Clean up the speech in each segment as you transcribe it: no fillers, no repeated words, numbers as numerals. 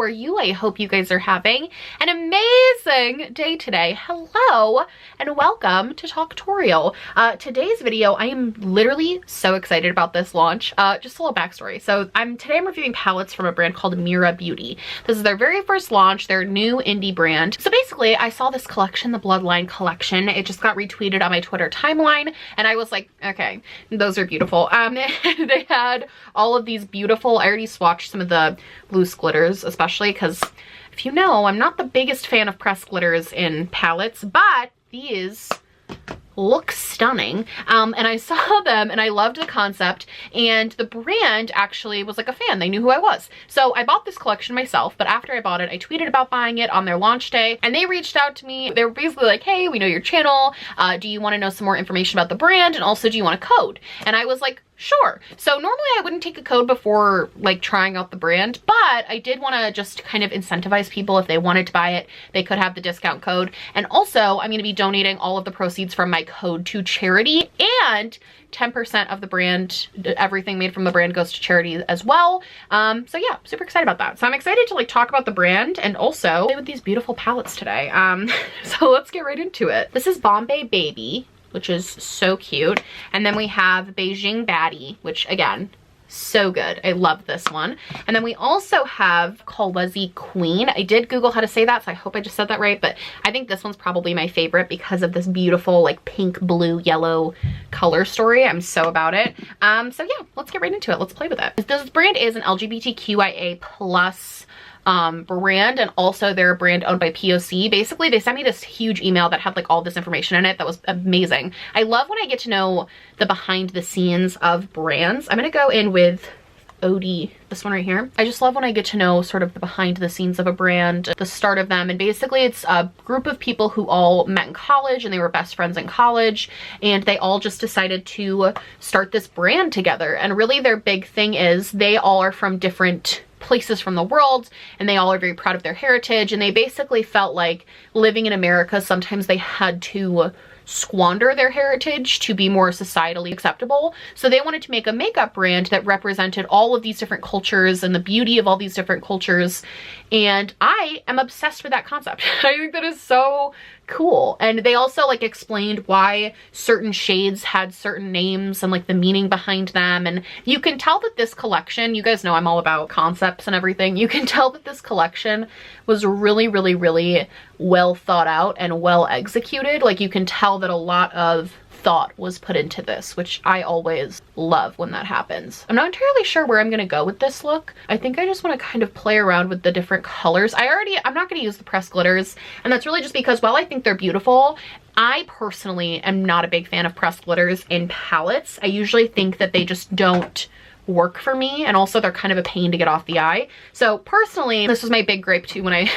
are you? I hope you guys are having an amazing day today. Hello and welcome to Talktorial. Today's video, I am literally so excited about this launch. Just a little backstory. So today I'm reviewing palettes from a brand called Meera Beauty. This is their very first launch, their new indie brand. So basically I saw this collection, the Bloodline collection. It just got retweeted on my Twitter timeline and I was like, okay, those are beautiful. They had all of these beautiful, I already swatched some of the loose glitters, especially because if you know, I'm not the biggest fan of pressed glitters in palettes, but these look stunning. And I saw them and I loved the concept, and the brand actually was like a fan. They knew who I was. So I bought this collection myself, but after I bought it, I tweeted about buying it on their launch day and they reached out to me. They were basically like, hey, we know your channel. Do you want to know some more information about the brand? And also, do you want a code? And I was like, sure. So normally I wouldn't take a code before like trying out the brand, but I did want to just kind of incentivize people. If they wanted to buy it, they could have the discount code. And also I'm going to be donating all of the proceeds from my code to charity, and 10% of the brand, everything made from the brand, goes to charity as well. So yeah, super excited about that. So I'm excited to like talk about the brand and also play with these beautiful palettes today. So let's get right into it. This is Bombay Baby, which is so cute. And then we have Beijing Baddie, which again, so good. I love this one. And then we also have Kalwezi Queen. I did Google how to say that, so I hope I just said that right, but I think this one's probably my favorite because of this beautiful like pink, blue, yellow color story. I'm so about it. So yeah, let's get right into it. Let's play with it. This brand is an LGBTQIA+ brand, and also they're a brand owned by POC. Basically, they sent me this huge email that had like all this information in it that was amazing. I love when I get to know the behind the scenes of brands. I'm gonna go in with Odie, this one right here. I just love when I get to know sort of the behind the scenes of a brand, the start of them. And basically it's a group of people who all met in college and they were best friends in college, and they all just decided to start this brand together. And really their big thing is they all are from different places from the world, and they all are very proud of their heritage, and they basically felt like living in America, sometimes they had to squander their heritage to be more societally acceptable. So they wanted to make a makeup brand that represented all of these different cultures and the beauty of all these different cultures. And I am obsessed with that concept. I think that is so cool. And they also like explained why certain shades had certain names and like the meaning behind them. And you can tell that this collection, you guys know I'm all about concepts and everything, you can tell that this collection was really, really, really well thought out and well executed. Like you can tell that a lot of thought was put into this, which I always love when that happens. I'm not entirely sure where I'm gonna go with this look. I think I just want to kind of play around with the different colors. I'm not gonna use the pressed glitters, and that's really just because while I think they're beautiful, I personally am not a big fan of pressed glitters in palettes. I usually think that they just don't work for me, and also they're kind of a pain to get off the eye. So personally, this was my big gripe too when I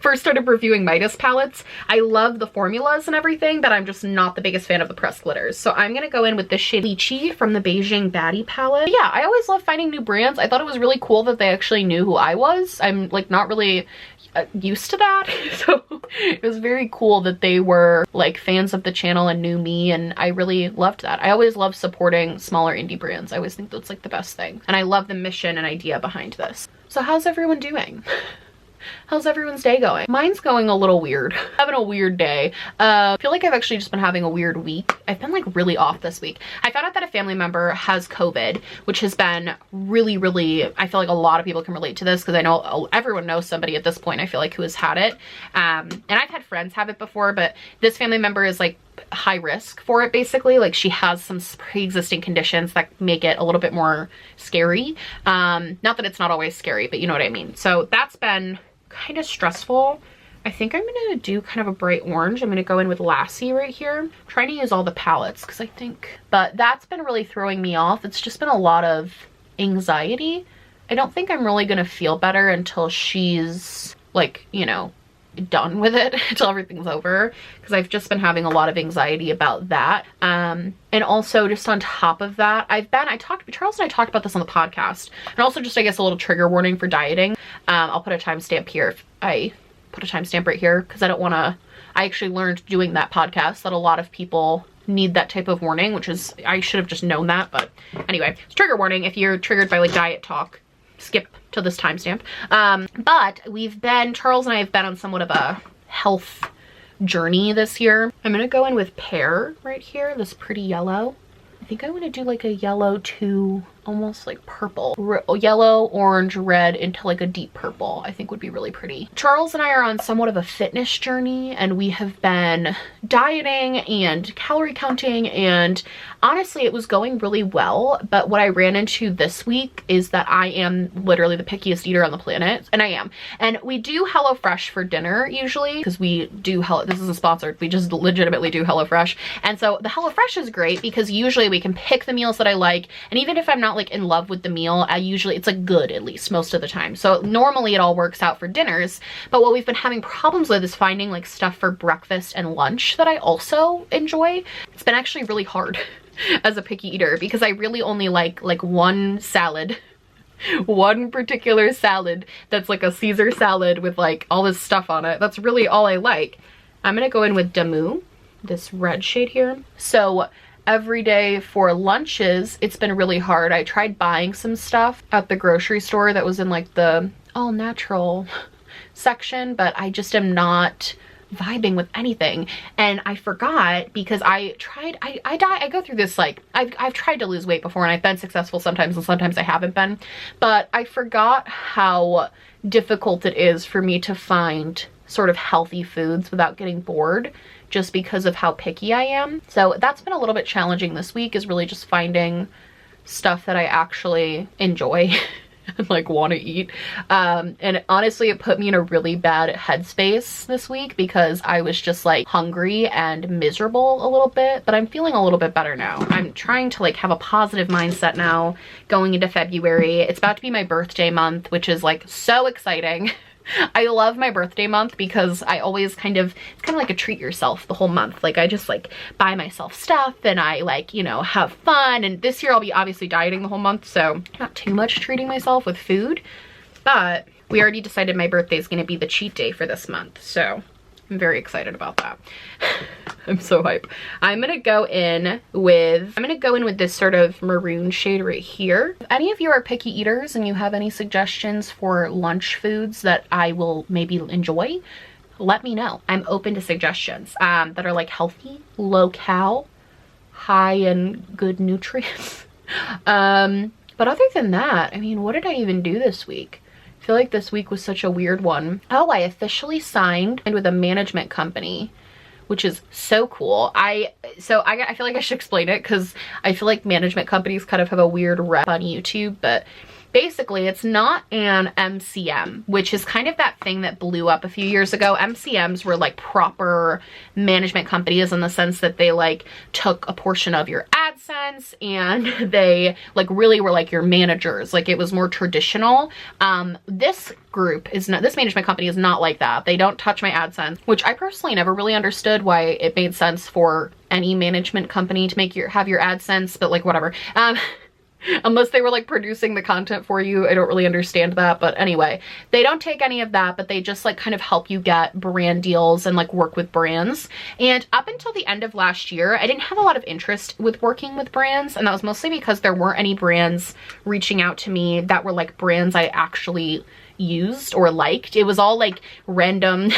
first started reviewing Midas palettes. I love the formulas and everything, but I'm just not the biggest fan of the pressed glitters. So I'm gonna go in with the shade Lychee from the Beijing Baddie palette. Yeah, I always love finding new brands. I thought it was really cool that they actually knew who I was. I'm like not really used to that, so it was very cool that they were like fans of the channel and knew me, and I really loved that. I always love supporting smaller indie brands. I always think that's like the best thing, and I love the mission and idea behind this. So how's everyone doing? How's everyone's day going? Mine's going a little weird. Having a weird day. I feel like I've actually just been having a weird week. I've been like really off this week. I found out that a family member has COVID, which has been really, really, I feel like a lot of people can relate to this because I know everyone knows somebody at this point, I feel like, who has had it. And I've had friends have it before, but this family member is like high risk for it basically. Like she has some pre-existing conditions that make it a little bit more scary. Not that it's not always scary, but you know what I mean. So that's been kind of stressful. I think I'm gonna do kind of a bright orange. I'm gonna go in with Lassie right here. I'm trying to use all the palettes because I think, but that's been really throwing me off. It's just been a lot of anxiety. I don't think I'm really gonna feel better until she's like, you know, done with it, until everything's over, because I've just been having a lot of anxiety about that. And also just on top of that, Charles and I talked about this on the podcast, and also just I guess a little trigger warning for dieting. I'll put a timestamp here. If I put a timestamp right here, because I don't want to, I actually learned doing that podcast that a lot of people need that type of warning, which is, I should have just known that, but anyway, it's trigger warning if you're triggered by like diet talk. skip to this timestamp. But Charles and I have been on somewhat of a health journey this year. I'm gonna go in with pear right here, this pretty yellow. I think I want to do like a yellow to almost like purple. Yellow, orange, red into like a deep purple I think would be really pretty. Charles and I are on somewhat of a fitness journey, and we have been dieting and calorie counting, and honestly it was going really well. But what I ran into this week is that I am literally the pickiest eater on the planet, and I am. And we do HelloFresh for dinner usually, because we do this isn't sponsored, we just legitimately do HelloFresh. And so the HelloFresh is great because usually we can pick the meals that I like, and even if I'm not like in love with the meal, it's like good, at least most of the time. So normally it all works out for dinners. But what we've been having problems with is finding like stuff for breakfast and lunch that I also enjoy. It's been actually really hard as a picky eater because I really only like one salad, one particular salad that's like a Caesar salad with like all this stuff on it. That's really all I like. I'm gonna go in with Damu, this red shade here. So every day for lunches, it's been really hard. I tried buying some stuff at the grocery store that was in like the all natural section, but I just am not vibing with anything. And I forgot because I go through this, like I've tried to lose weight before and I've been successful sometimes and sometimes I haven't been, but I forgot how difficult it is for me to find sort of healthy foods without getting bored, just because of how picky I am. So that's been a little bit challenging this week, is really just finding stuff that I actually enjoy and like want to eat. And honestly, it put me in a really bad headspace this week because I was just like hungry and miserable a little bit, but I'm feeling a little bit better now. I'm trying to like have a positive mindset now going into February. It's about to be my birthday month, which is like so exciting. I love my birthday month because I always it's kind of like a treat yourself the whole month. Like I just like buy myself stuff and I like, you know, have fun. And this year I'll be obviously dieting the whole month, so not too much treating myself with food, but we already decided my birthday is going to be the cheat day for this month. So I'm very excited about that. I'm so hype. I'm gonna go in with this sort of maroon shade right here. If any of you are picky eaters and you have any suggestions for lunch foods that I will maybe enjoy, let me know. I'm open to suggestions that are like healthy, low cal, high in good nutrients. But other than that, I mean, what did I even do this week? I feel like this week was such a weird one. Oh, I officially signed with a management company, which is so cool. I feel like I should explain it because I feel like management companies kind of have a weird rep on YouTube, but basically it's not an MCM, which is kind of that thing that blew up a few years ago. MCMs were like proper management companies in the sense that they like took a portion of your AdSense and they like really were like your managers. Like it was more traditional. This management company is not like that. They don't touch my AdSense, which I personally never really understood why it made sense for any management company to have your AdSense, but like whatever. Unless they were like producing the content for you. I don't really understand that, but anyway, they don't take any of that, but they just like kind of help you get brand deals and like work with brands. And up until the end of last year, I didn't have a lot of interest with working with brands, and that was mostly because there weren't any brands reaching out to me that were like brands I actually used or liked. It was all like random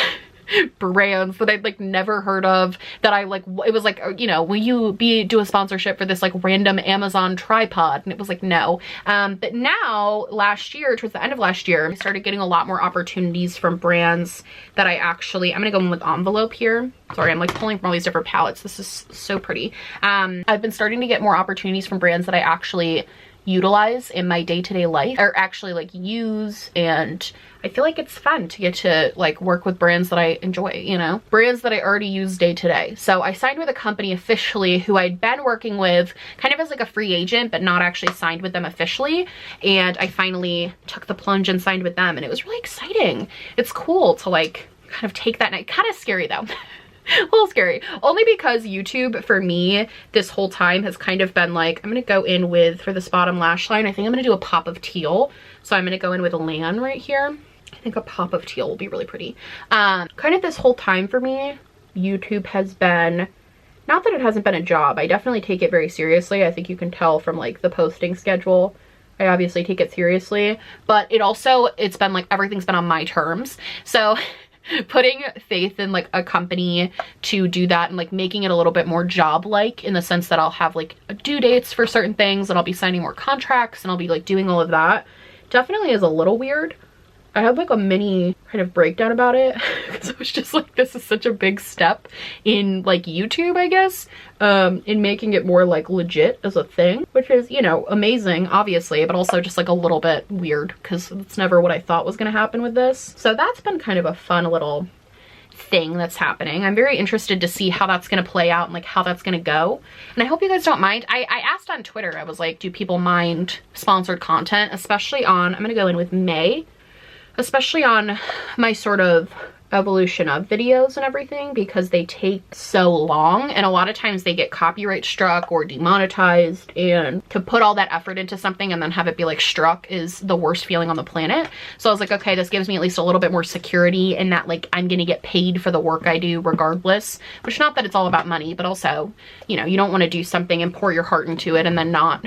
brands that I'd like never heard of, that I like, it was like, you know, will you do a sponsorship for this like random Amazon tripod? And it was like, no. But now last year, towards the end of last year, I started getting a lot more opportunities from brands that I'm gonna go in with envelope here. Sorry, I'm like pulling from all these different palettes. This is so pretty. I've been starting to get more opportunities from brands that I actually utilize in my day-to-day life, or actually like use, and I feel like it's fun to get to like work with brands that I enjoy, you know, brands that I already use day to day. So I signed with a company officially who I'd been working with kind of as like a free agent, but not actually signed with them officially. And I finally took the plunge and signed with them, and it was really exciting. It's cool to like kind of take that night. Kind of scary though. A little scary, only because YouTube for me this whole time has kind of been like, I'm gonna go in with, for this bottom lash line, I think I'm gonna do a pop of teal. So I'm gonna go in with a Lan right here. I think a pop of teal will be really pretty. Kind of this whole time for me, YouTube has been, not that it hasn't been a job, I definitely take it very seriously. I think you can tell from like the posting schedule I obviously take it seriously, but it's been like, everything's been on my terms. So putting faith in like a company to do that and like making it a little bit more job-like, in the sense that I'll have like due dates for certain things and I'll be signing more contracts and I'll be like doing all of that, definitely is a little weird. I had like a mini kind of breakdown about it because it was just like, this is such a big step in like YouTube, I guess, in making it more like legit as a thing, which is, you know, amazing, obviously, but also just like a little bit weird because it's never what I thought was going to happen with this. So that's been kind of a fun little thing that's happening. I'm very interested to see how that's going to play out and like how that's going to go. And I hope you guys don't mind. I asked on Twitter, I was like, do people mind sponsored content, especially on, I'm going to go in with May, especially on my sort of evolution of videos and everything, because they take so long and a lot of times they get copyright struck or demonetized, and to put all that effort into something and then have it be like struck is the worst feeling on the planet. So I was like, okay, this gives me at least a little bit more security in that like I'm gonna get paid for the work I do regardless, which, not that it's all about money, but also, you know, you don't want to do something and pour your heart into it and then not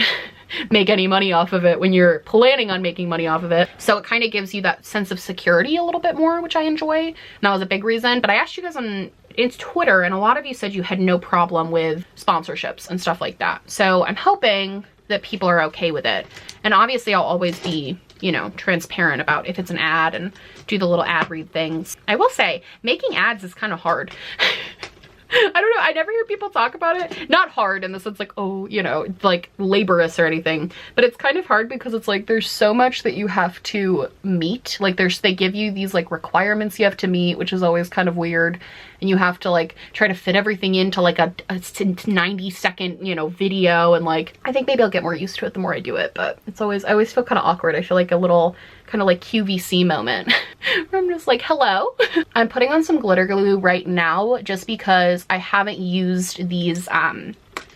make any money off of it when you're planning on making money off of it. So it kind of gives you that sense of security a little bit more, which I enjoy. And that was a big reason. But I asked you guys on Twitter, and a lot of you said you had no problem with sponsorships and stuff like that. So I'm hoping that people are okay with it. And obviously I'll always be, you know, transparent about if it's an ad and do the little ad read things. I will say making ads is kind of hard. I don't know, I never hear people talk about it. Not hard in the sense like, oh, you know, like laborious or anything, but it's kind of hard because it's like there's so much that you have to meet. Like they give you these like requirements you have to meet, which is always kind of weird. And you have to like try to fit everything into like a 90-second, you know, video. And like, I think maybe I'll get more used to it the more I do it, but it's always, I always feel kind of awkward. I feel like a little kind of like QVC moment where I'm just like, hello. I'm putting on some glitter glue right now just because I haven't used these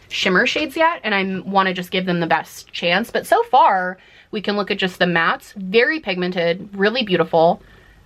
shimmer shades yet and I want to just give them the best chance. But so far we can look at just the mattes, very pigmented, really beautiful.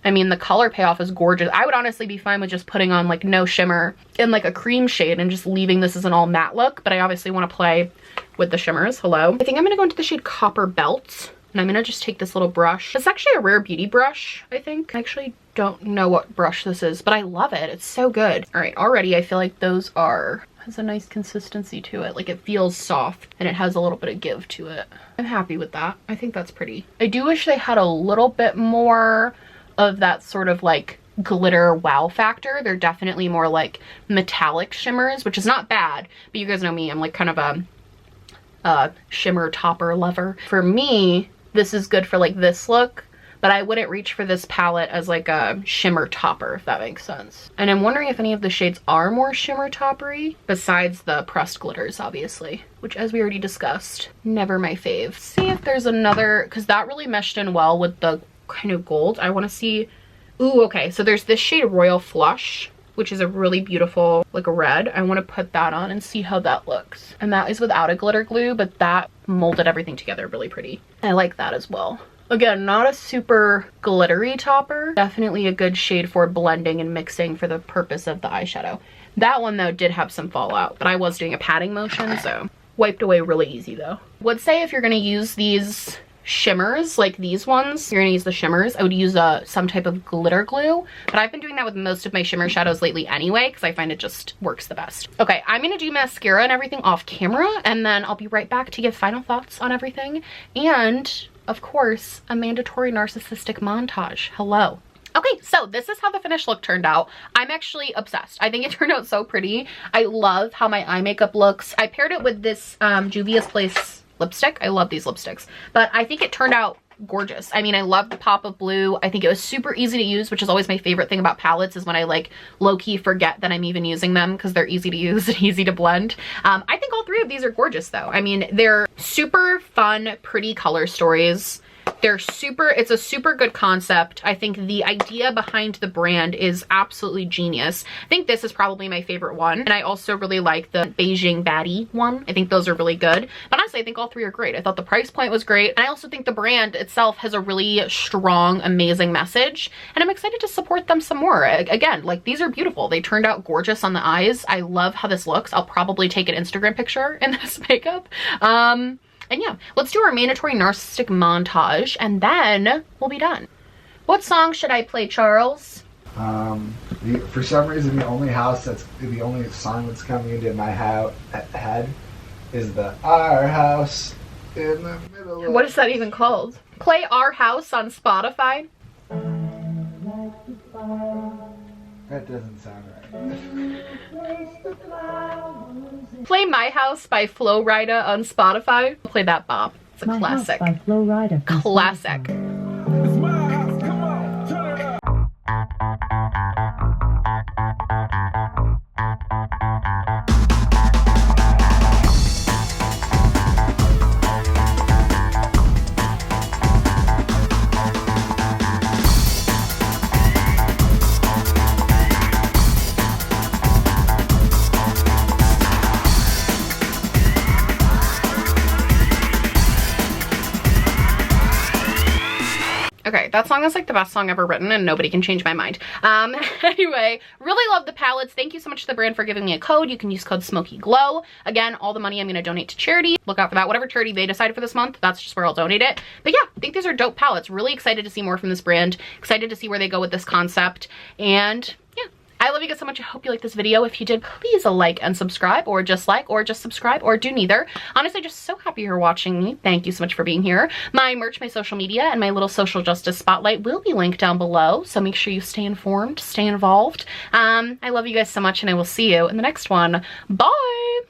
I mean, the color payoff is gorgeous. I would honestly be fine with just putting on like no shimmer and like a cream shade and just leaving this as an all matte look, but I obviously want to play with the shimmers. Hello. I think I'm gonna go into the shade Copper Belt, and I'm gonna just take this little brush. It's actually a Rare Beauty brush, I think. I actually don't know what brush this is, but I love it. It's so good. All right, already I feel like those has a nice consistency to it. Like it feels soft and it has a little bit of give to it. I'm happy with that. I think that's pretty. I do wish they had a little bit more of that sort of like glitter wow factor. They're definitely more like metallic shimmers, which is not bad, but you guys know me, I'm like kind of a shimmer topper lover. For me, this is good for like this look, but I wouldn't reach for this palette as like a shimmer topper, if that makes sense. And I'm wondering if any of the shades are more shimmer toppery besides the pressed glitters, obviously, which, as we already discussed, never my fave. See if there's another, because that really meshed in well with the kind of gold. I want to see, ooh, okay, so there's this shade Royal Flush, which is a really beautiful like a red. I want to put that on and see how that looks. And that is without a glitter glue, but that molded everything together really pretty. I like that as well. Again, not a super glittery topper. Definitely a good shade for blending and mixing for the purpose of the eyeshadow. That one though did have some fallout, but I was doing a patting motion, so wiped away really easy though. Would say if you're gonna use these shimmers like these ones, you're gonna use the shimmers, I would use some type of glitter glue, but I've been doing that with most of my shimmer shadows lately anyway because I find it just works the best. Okay, I'm gonna do mascara and everything off camera, and then I'll be right back to give final thoughts on everything, and of course a mandatory narcissistic montage. Hello. Okay, so this is how the finished look turned out. I'm actually obsessed. I think it turned out so pretty. I love how my eye makeup looks. I paired it with this Juvia's Place lipstick. I love these lipsticks, but I think it turned out gorgeous. I mean, I love the pop of blue. I think it was super easy to use, which is always my favorite thing about palettes, is when I like low-key forget that I'm even using them because they're easy to use and easy to blend. I think all three of these are gorgeous though. I mean, they're super fun, pretty color stories. It's a super good concept. I think the idea behind the brand is absolutely genius. I think this is probably my favorite one. And I also really like the Beijing Baddie one. I think those are really good. But honestly, I think all three are great. I thought the price point was great. And I also think the brand itself has a really strong, amazing message. And I'm excited to support them some more. Again, like these are beautiful. They turned out gorgeous on the eyes. I love how this looks. I'll probably take an Instagram picture in this makeup. And yeah, let's do our mandatory narcissistic montage and then we'll be done. What song should I play, Charles? For some reason, the only song that's coming into my head is the Our House in the Middle of... What is that even called? Play Our House on Spotify? That doesn't sound right. Play My House by Flo Rida on Spotify. Play that, Bob. It's a classic. House by Flo Rida. Classic. Okay, that song is like the best song ever written and nobody can change my mind. Anyway, really love the palettes. Thank you so much to the brand for giving me a code. You can use code Smokey Glow. Again, all the money I'm going to donate to charity. Look out for that. Whatever charity they decided for this month, that's just where I'll donate it. But yeah, I think these are dope palettes. Really excited to see more from this brand. Excited to see where they go with this concept. And yeah, I love you guys so much. I hope you liked this video. If you did, please like and subscribe, or just subscribe, or do neither. Honestly, just so happy you're watching me. Thank you so much for being here. My merch, my social media, and my little social justice spotlight will be linked down below. So make sure you stay informed, stay involved. I love you guys so much, and I will see you in the next one. Bye!